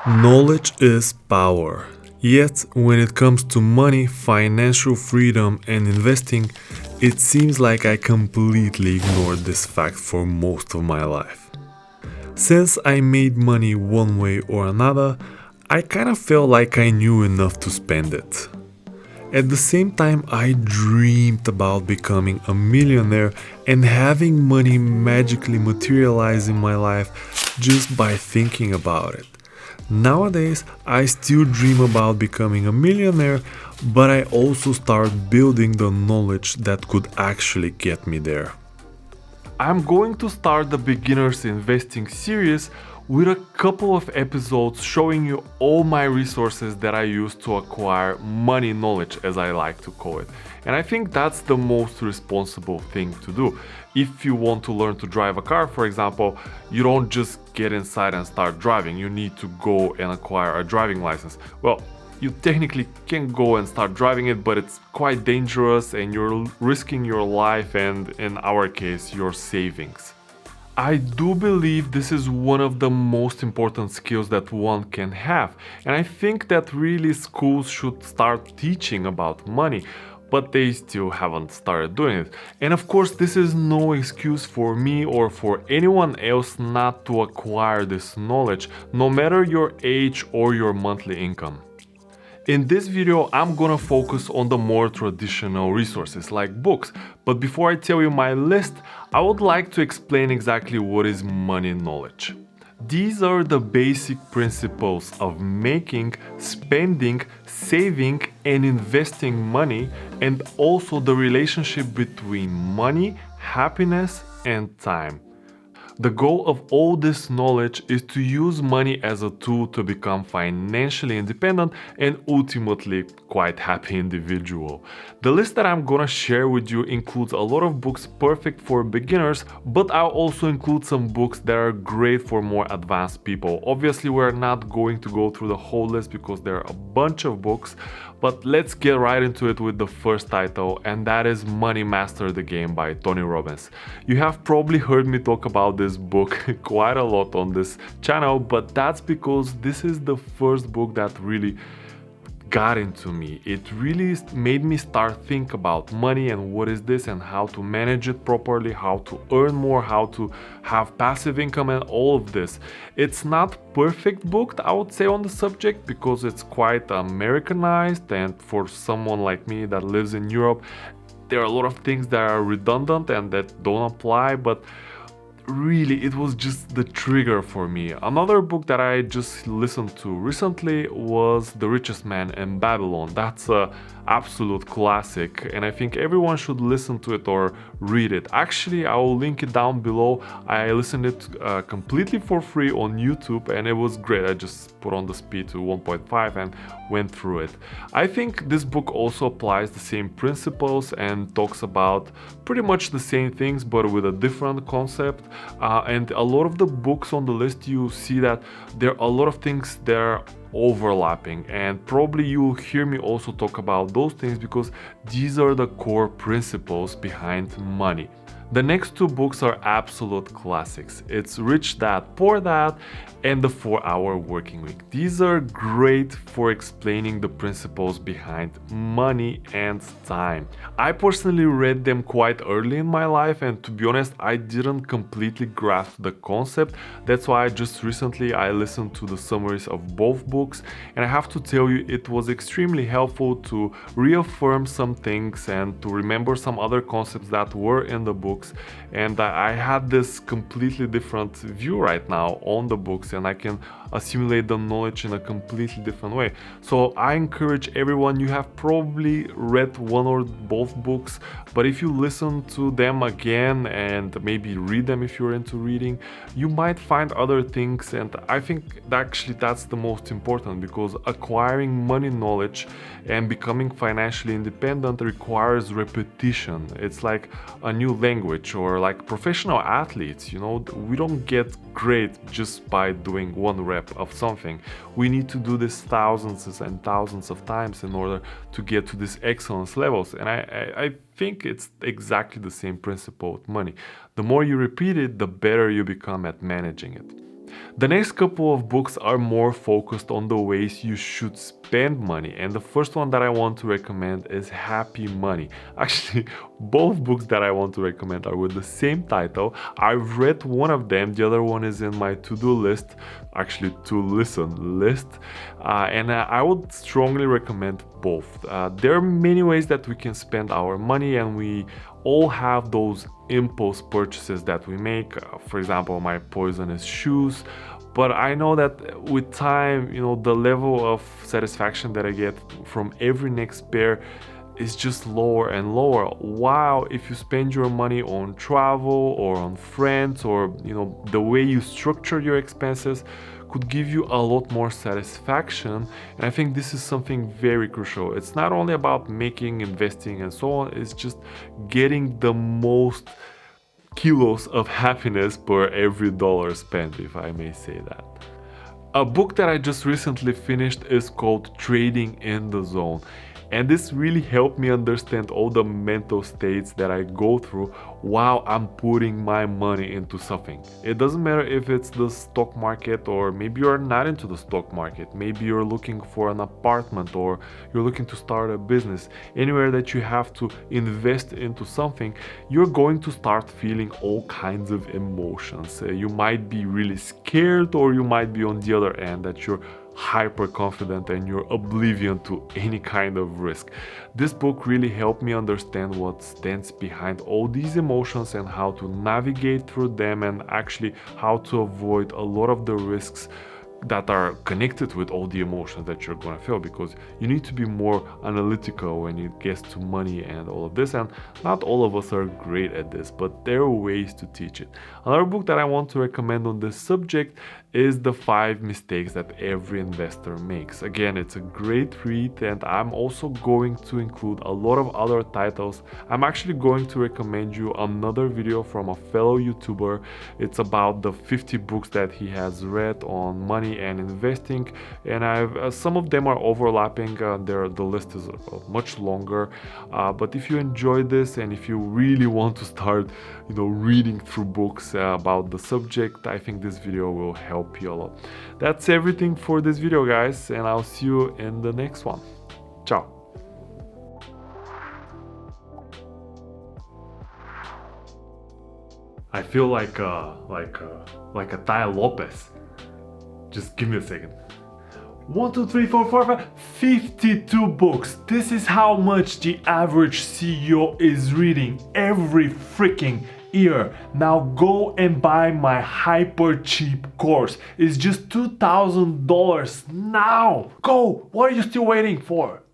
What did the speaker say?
Knowledge is power. Yet, when it comes to money, financial freedom, and investing, it seems like I completely ignored this fact for most of my life. Since I made money one way or another, I kind of felt like I knew enough to spend it. At the same time, I dreamed about becoming a millionaire and having money magically materialize in my life just by thinking about it. Nowadays, I still dream about becoming a millionaire, but I also start building the knowledge that could actually get me there. I'm going to start the beginners investing series with a couple of episodes showing you all my resources that I use to acquire money knowledge, as I like to call it. And I think that's the most responsible thing to do. If you want to learn to drive a car, for example, you don't just get inside and start driving. You need to go and acquire a driving license. Well, you technically can go and start driving it, but it's quite dangerous and you're risking your life and, in our case, your savings. I do believe this is one of the most important skills that one can have, and I think that really schools should start teaching about money, but they still haven't started doing it. And of course, this is no excuse for me or for anyone else not to acquire this knowledge, no matter your age or your monthly income. In this video, I'm gonna focus on the more traditional resources like books, but before I tell you my list, I would like to explain exactly what is money knowledge. These are the basic principles of making, spending, saving, and investing money, and also the relationship between money, happiness, and time. The goal of all this knowledge is to use money as a tool to become financially independent and ultimately quite happy individual. The list that I'm gonna share with you includes a lot of books perfect for beginners, but I'll also include some books that are great for more advanced people. Obviously, we're not going to go through the whole list because there are a bunch of books, but let's get right into it with the first title, and that is Money Master the Game by Tony Robbins. You have probably heard me talk about this book quite a lot on this channel, but that's because this is the first book that really got into me. It really made me start think about money and what is this and how to manage it properly, how to earn more, how to have passive income and all of this. It's not perfect book, I would say, on the subject because it's quite Americanized, and for someone like me that lives in Europe, there are a lot of things that are redundant and that don't apply, but really it was just the trigger for me. Another book that I just listened to recently was The Richest Man in Babylon. That's a absolute classic and I think everyone should listen to it or read it. Actually, I will link it down below. I listened it completely for free on YouTube and it was great. I just put on the speed to 1.5 and went through it. I think this book also applies the same principles and talks about pretty much the same things but with a different concept. And a lot of the books on the list, you see that there are a lot of things that are overlapping, and probably you'll hear me also talk about those things because these are the core principles behind money. The next two books are absolute classics. It's Rich Dad, Poor Dad and The 4-Hour Working Week. These are great for explaining the principles behind money and time. I personally read them quite early in my life and to be honest, I didn't completely grasp the concept. That's why just recently I listened to the summaries of both books and I have to tell you it was extremely helpful to reaffirm some things and to remember some other concepts that were in the books. And I had this completely different view right now on the books and I can assimilate the knowledge in a completely different way. So I encourage everyone, you have probably read one or both books, but if you listen to them again and maybe read them if you're into reading, you might find other things, and I think actually that's the most important because acquiring money knowledge and becoming financially independent requires repetition. It's like a new language, or like professional athletes, you know, we don't get great just by doing one rep of something. We need to do this thousands and thousands of times in order to get to these excellence levels, and I think it's exactly the same principle with money. The more you repeat it, the better you become at managing it. The next couple of books are more focused on the ways you should spend money, and the first one that I want to recommend is Happy Money. Actually, both books that I want to recommend are with the same title. I've read one of them, the other one is in my to-do list, actually to listen list, and I would strongly recommend both. There are many ways that we can spend our money, and we all have those impulse purchases that we make. For example, my poison is shoes, but I know that with time, the level of satisfaction that I get from every next pair is just lower and lower. While if you spend your money on travel or on friends, or the way you structure your expenses could give you a lot more satisfaction. And I think this is something very crucial. It's not only about making, investing and so on, it's just getting the most kilos of happiness per every dollar spent, if I may say that. A book that I just recently finished is called Trading in the Zone. And this really helped me understand all the mental states that I go through while I'm putting my money into something. It doesn't matter if it's the stock market, or maybe you're not into the stock market. Maybe you're looking for an apartment, or you're looking to start a business. Anywhere that you have to invest into something, you're going to start feeling all kinds of emotions. You might be really scared, or you might be on the other end that you're hyper confident and you're oblivion to any kind of risk. This book really helped me understand what stands behind all these emotions and how to navigate through them, and actually how to avoid a lot of the risks that are connected with all the emotions that you're gonna feel, because you need to be more analytical when it gets to money and all of this, and not all of us are great at this, but there are ways to teach it. Another book that I want to recommend on this subject is The 5 Mistakes That Every Investor Makes. Again, it's a great read, and I'm also going to include a lot of other titles. I'm actually going to recommend you another video from a fellow YouTuber. It's about the 50 books that he has read on money and investing, and I've some of them are overlapping. The list is much longer, but if you enjoy this and if you really want to start reading through books about the subject, I think this video will help you a lot. That's everything for this video, guys, and I'll see you in the next one. Ciao. I feel like a Tai Lopez. Just give me a second. 1, 2, 3, 4, 5, 52 books. This is how much the average CEO is reading every freaking year. Now go and buy my hyper cheap course. It's just $2,000 now. Go! What are you still waiting for?